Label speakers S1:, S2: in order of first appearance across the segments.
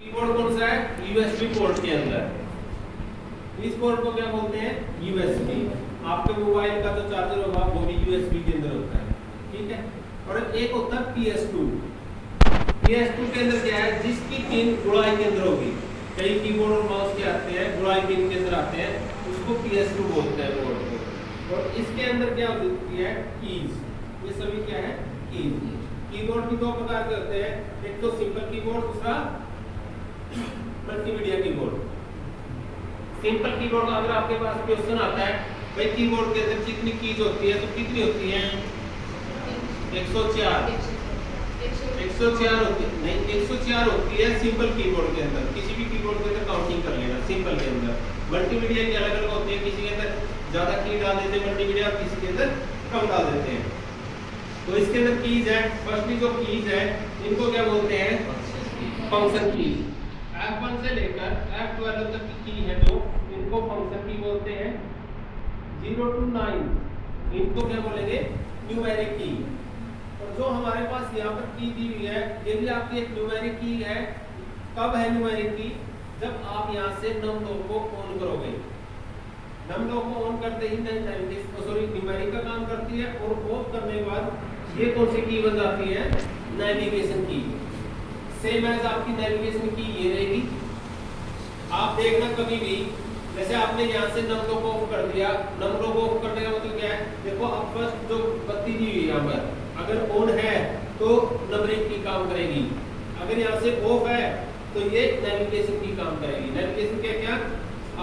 S1: Keyboard कौन सा है? यूएसबी पोर्ट के अंदर। इस पोर्ट को क्या बोलते हैं? यूएसबी। आपके मोबाइल का जो चार्जर होगा वो भी यूएसबी के अंदर होता है, ठीक है। और एक होता है PS2। PS2 के अंदर क्या है? जिसकी पिन गुड़ाई के अंदर होगी। कई कीबोर्ड और माउस के आते हैं गुड़ाई पिन के अंदर आते हैं, उसको PS2 बोलते हैं बोर्ड को। और इसके अंदर क्या होती है? कीज। ये सभी क्या है? कीज। कीबोर्ड भी दो प्रकार के होते हैं, एक तो सिंपल कीबोर्ड, दूसरा मल्टीमीडिया कीबोर्ड। सिंपल कीबोर्ड का अगर आपके पास क्वेश्चन आता है भाई कीबोर्ड के अंदर कितनी कीज होती है, तो कितनी होती है? 104 होती है, नहीं 104 होती है सिंपल कीबोर्ड के अंदर। किसी भी कीबोर्ड के अंदर काउंटिंग कर लेना सिंपल के अंदर। मल्टीमीडिया की अलग अलग होती है, किसी के अंदर ज्यादा की डाल देते हैं मल्टीमीडिया, किसी के अंदर कम डाल देते हैं। तो इसके अंदर कीज है, फर्स्टली जो कीज है इनको क्या बोलते हैं? Function keys. F1 से लेकर F12 तक की की है जो, इनको फंक्शन की बोलते हैं। 0 to 9 इनको क्या बोलेंगे? न्यूमेरिक की। और जो हमारे पास यहाँ पर की दी हुई है, ये भी आपकी एक न्यूमेरिक की है। कब है न्यूमेरिक की? जब आप यहाँ से num2 को ऑन करोगे। num2 को ऑन करते ही न्यूमेरिक का काम करती है, और ऑफ करने के बाद ये कौन सी की बन जाती है? नेविगेशन की। सेम एज आपकी नेविगेशन की ये रहेगी। आप देखना कभी भी, जैसे आपने यहाँ से नंबरों को ऑफ कर दिया, नंबरों को ऑफ करने का मतलब क्या है? देखो अब फर्स्ट जो बत्ती दी हुई है यहाँ पर अगर ऑन है तो नंबरिंग की काम करेगी, अगर यहाँ से ऑफ है तो ये नेविगेशन की काम करेगी। नेविगेशन क्या क्या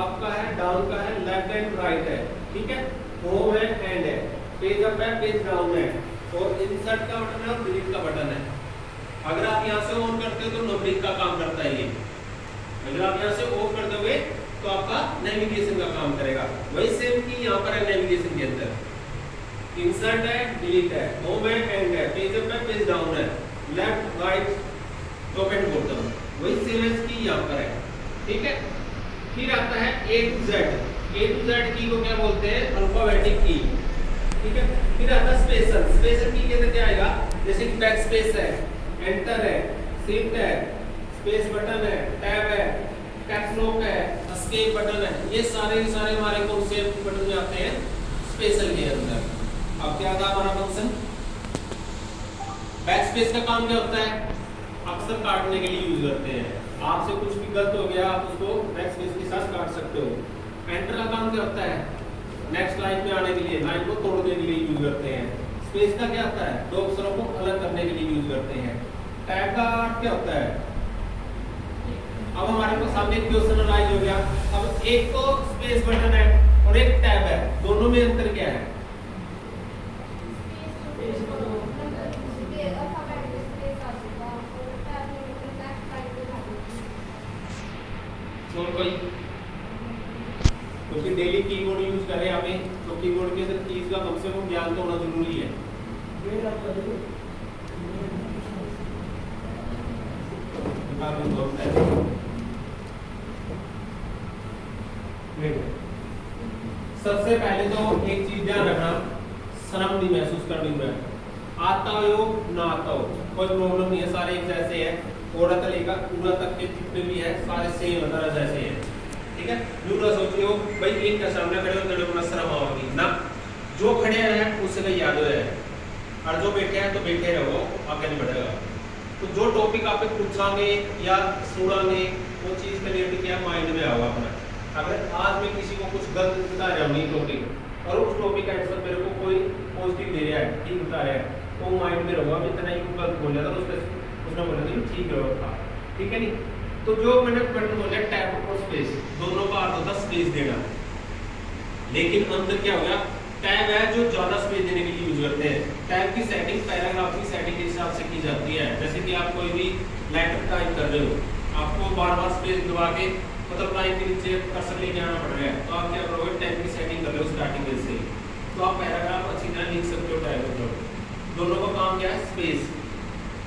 S1: आपका है? डाउन का है, लेफ्ट एंड राइट है, ठीक है। होम है, एंड है, पेज अप है, पेज डाउन है, और इंसर्ट का बटन है और डिलीट का बटन है। अगर आप यहाँ से ऑन करते हो तो नंबरिंग का काम करता है ये, अगर आप यहाँ से ऑफ कर दोगे तो आपका नेविगेशन का काम करेगा। वही सेम की यहाँ पर है नेविगेशन के अंदर। इंसर्ट है, डिलीट है, होम है, एंड है, पेज अप है, पेज डाउन है, left right top and bottom, वही सेम एज की यहाँ पर है, ठीक है। फिर आता है A to Z। A to Z की को क्या बोलते हैं? अल्फाबेटिक की, ठीक है। फिर आता है स्पेशल। स्पेशल की के अंदर क्या आएगा? जैसे कि बैक स्पेस है, एंटर है, शिफ्ट है, स्पेस बटन है, टैब है, कैप्स लॉक है, एस्केप बटन है, ये सारे हमारे कौन से बटन में आते हैं? स्पेशल के अंदर। अब क्या था हमारा फंक्शन? बैक स्पेस का काम क्या होता है? अक्सर काटने के लिए यूज करते हैं। आपसे कुछ भी गलत हो गया आप उसको बैक स्पेस के साथ काट सकते हो। एंटर का काम क्या होता है? नेक्स्ट लाइन पे आने के लिए, लाइन को तोड़ने के लिए यूज करते हैं। स्पेस का क्या होता है? दो अक्षरों को अलग करने के लिए यूज करते हैं। टैब का क्या होता है? अब हमारे पास सामने क्वेश्चन अलाइज हो गया। अब एक तो स्पेस बटन है और एक टैब है, दोनों में अंतर क्या है? कोई क्योंकि डेली कीबोर्ड यूज करें हमें, तो कीबोर्ड के अंदर कीज का कम से कम ज्ञान तो होना जरूरी है। सबसे पहले तो एक चीज ध्यान रखना, शर्म नहीं महसूस करनी है। आता हो ना आता हो कोई प्रॉब्लम नहीं है, सारे एक जैसे हैं। ओरा तलेगा पूरा तक के जितने भी है सारे सेम तरह जैसे हैं, ठीक है। यूं ना सोचियो भाई एक का सामने खड़े हो तो अपना शर्म आवेगी ना, जो खड़े हैं उससे का याद है, और जो बैठे हैं तो बैठे रहो, आगे नहीं बढ़ेगा। तो जो टॉपिक आप पूछांगे या सुनांगे वो चीज क्लियर क्या माइंड में आओगा अपना। अगर आज मैं किसी को कुछ गलत बता रहा हूँ टॉपिक और उस टॉपिक का आंसर मेरे को कोई पॉजिटिव दे रहा है, ठीक बता रहा है, तो माइंड में रहेगा मैं इतना ही गलत बोल रहा था, उसने बोला नहीं ठीक है, ठीक है नहीं। तो जो मैंने बटन बोला टैब और स्पेस, दोनों का अर्थ होता स्पेस देना, लेकिन अंदर क्या हो गया? टैब है जो ज्यादा स्पेस देने के लिए यूज करते हैं। टैब की सेटिंग पैराग्राफ की सेटिंग के हिसाब से की जाती है। जैसे कि आप कोई भी लेटर टाइप कर रहे हो, आपको बार बार स्पेस दबा के मतलब लाइन के नीचे कर्सर लेके आना पड़ रहा है, तो आप क्या करोगे? टैब की सेटिंग कर रहे हो स्टार्टिंग से, तो आप पैराग्राफ अच्छी तरह लिख सकते हो टैब पर। दोनों का काम क्या है? स्पेस।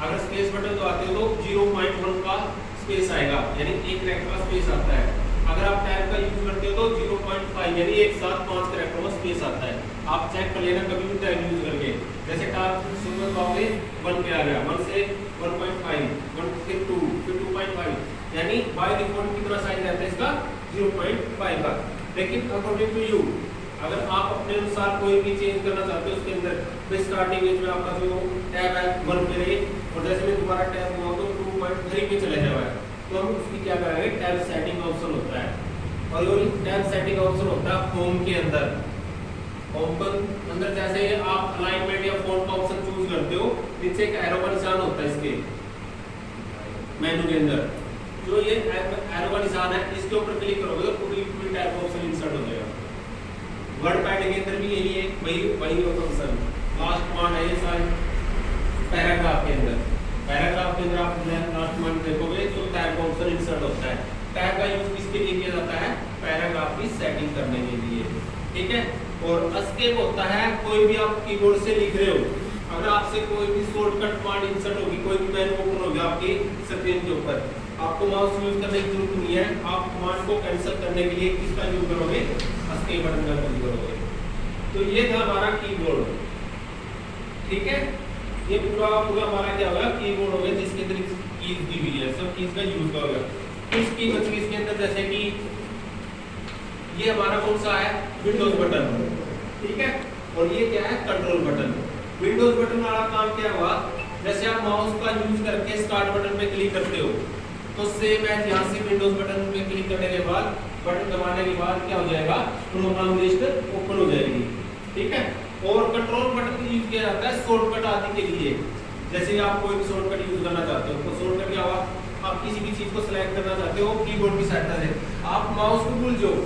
S1: अगर स्पेस बटन दबाते हो तो 0.1 का स्पेस आएगा, यानी एक कैरेक्टर का स्पेस आता है। अगर आप टैब का यूज करते हो तो 0.5 यानी एक साथ 5 कैरेक्टर का स्पेस आता है। आप चेक कर लेना कभी भी टैब यूज करके, जैसे टैब सुपर पाओगे 1 पे आ गया, 1 से 1.5, 1 से 2, फिर 2.5, यानी बाय डिफॉल्ट कितना साइज रहता है इसका 0.5 का। लेकिन अकॉर्डिंग टू यू अगर आप अपने अनुसार कोई भी चेंज करना चाहते हो उसके अंदर स्टार्टिंग एज में आपका जो टैब है 1 पे रहे और जैसे मैं दोबारा टैब हुआ तो 2.3 पे चले जाए तो हम उसकी क्या करेंगे टैब सेटिंग ऑप्शन होता है और ये टैब सेटिंग ऑप्शन होता है होम के अंदर। होम पर अंदर जैसे आप अलाइनमेंट या फॉन्ट का ऑप्शन चूज करते हो नीचे एक एरो का निशान होता है इसके मेनू के अंदर जो ये एरो का निशान है इसके ऊपर क्लिक करोगे तो पूरी टैब का ऑप्शन इंसर्ट हो जाएगा। वर्ड पैड के अंदर भी यही है वही फंक्शन लास्ट कमांड है ये सारे पैराग्राफ के अंदर आप लास्ट कमांड देखोगे तो टैब का ऑप्शन इंसर्ट होता है। टैब का यूज किसके लिए किया जाता है पैराग्राफ की सेटिंग करने के लिए, ठीक है। और एस्केप होता है कोई भी आप कीबोर्ड से लिख रहे हो अगर आपसे कोई भी शॉर्टकट कमांड इंसर्ट होगी कोई भी मेनू ओपन हो गया आपकी स्क्रीन के ऊपर आपको माउस यूज करने की जरूरत नहीं है। आप कमांड को कैंसिल करने के लिए किसका यूज करोगे एस्केप बटन का यूज करोगे। तो ये था हमारा कीबोर्ड, ठीक है। ये पूरा हमारा क्या होगा कीबोर्ड होगा जिसके अंदर कीज दी हुई है सब कीज का यूज का होगा। कुछ की बच गई इसके अंदर जैसे कि ये हमारा कौन सा है विंडोज बटन, ठीक है। और ये क्या है कंट्रोल बटन। विंडोज बटन वाला काम क्या हुआ जैसे आप माउस का यूज करके स्टार्ट बटन पे क्लिक करते हो तो सेम है यहाँ से विंडोज बटन पे क्लिक करने के बाद बटन दबाने के बाद क्या हो जाएगा प्रोग्राम लिस्ट ओपन हो जाएगी, ठीक है। और कंट्रोल बटन यूज किया जाता है शॉर्टकट आदि के लिए जैसे आप कोई भी शॉर्टकट यूज करना चाहते हो तो शॉर्टकट क्या हुआ आप किसी भी चीज को सिलेक्ट करना चाहते हो कीबोर्ड की सहायता से आप माउस को भूल जाओ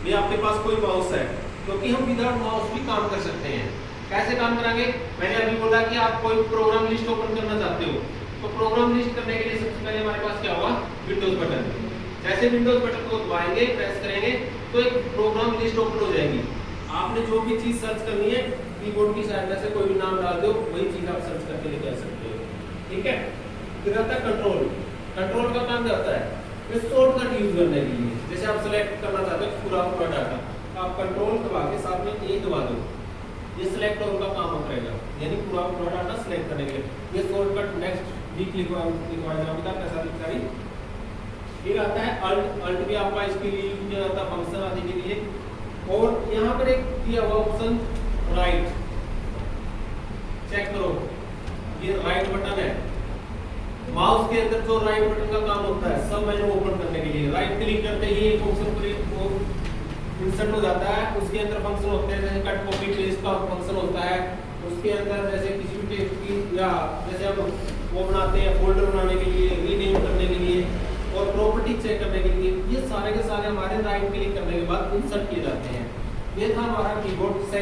S1: ये आपके पास कोई माउस है क्योंकि हम विदाउट माउस भी काम कर सकते हैं। कैसे काम करेंगे मैंने अभी बोला कि आप कोई प्रोग्राम लिस्ट ओपन करना चाहते हो तो प्रोग्राम लिस्ट करने के लिए सबसे पहले हमारे पास क्या होगा विंडोज बटन। जैसे विंडोज बटन को दबाएंगे प्रेस करेंगे तो एक प्रोग्राम लिस्ट ओपन हो जाएगी। आपने जो भी चीज सर्च करनी है कीबोर्ड की सहायता से कोई भी नाम डाल दो वही चीज आप सर्च करके लेके आ सकते हो, ठीक है। फिर आता है कंट्रोल। कंट्रोल का काम क्या होता है शॉर्टकट यूज करने के लिए जैसे आप सेलेक्ट करना चाहते हो पूरा डाटा आप कंट्रोल दबा के साथ में ए दबा दो ये सिलेक्ट ऑल का काम करेगा यानी पूरा डाटा सिलेक्ट करने के लिए। ये शॉर्टकट नेक्स्ट भी लिखवाया जाएगा कैसा दिखता है। फिर आता है अल्ट भी आपका इसके लिए यूज किया जाता है फंक्शन आदि के लिए। और यहाँ पर एक दिया हुआ ऑप्शन राइट चेक करो ये राइट बटन है माउस के अंदर जो राइट बटन का काम होता है सब मेनू ओपन करने के लिए राइट क्लिक करते ही एक ऑप्शन इंसर्ट हो जाता है। उसके अंदर फंक्शन होते हैं जैसे कट कॉपी पेस्ट का फंक्शन होता है उसके अंदर जैसे किसी भी टेक्स्ट की या जैसे हम वो बनाते हैं फोल्डर बनाने के लिए रीनेम करने के लिए और प्रॉपर्टी चेक करने के लिए ये सारे के सारे हमारे राइट क्लिक करने के बाद इंसर्ट किए जाते हैं। ये था हमारा कीबोर्ड।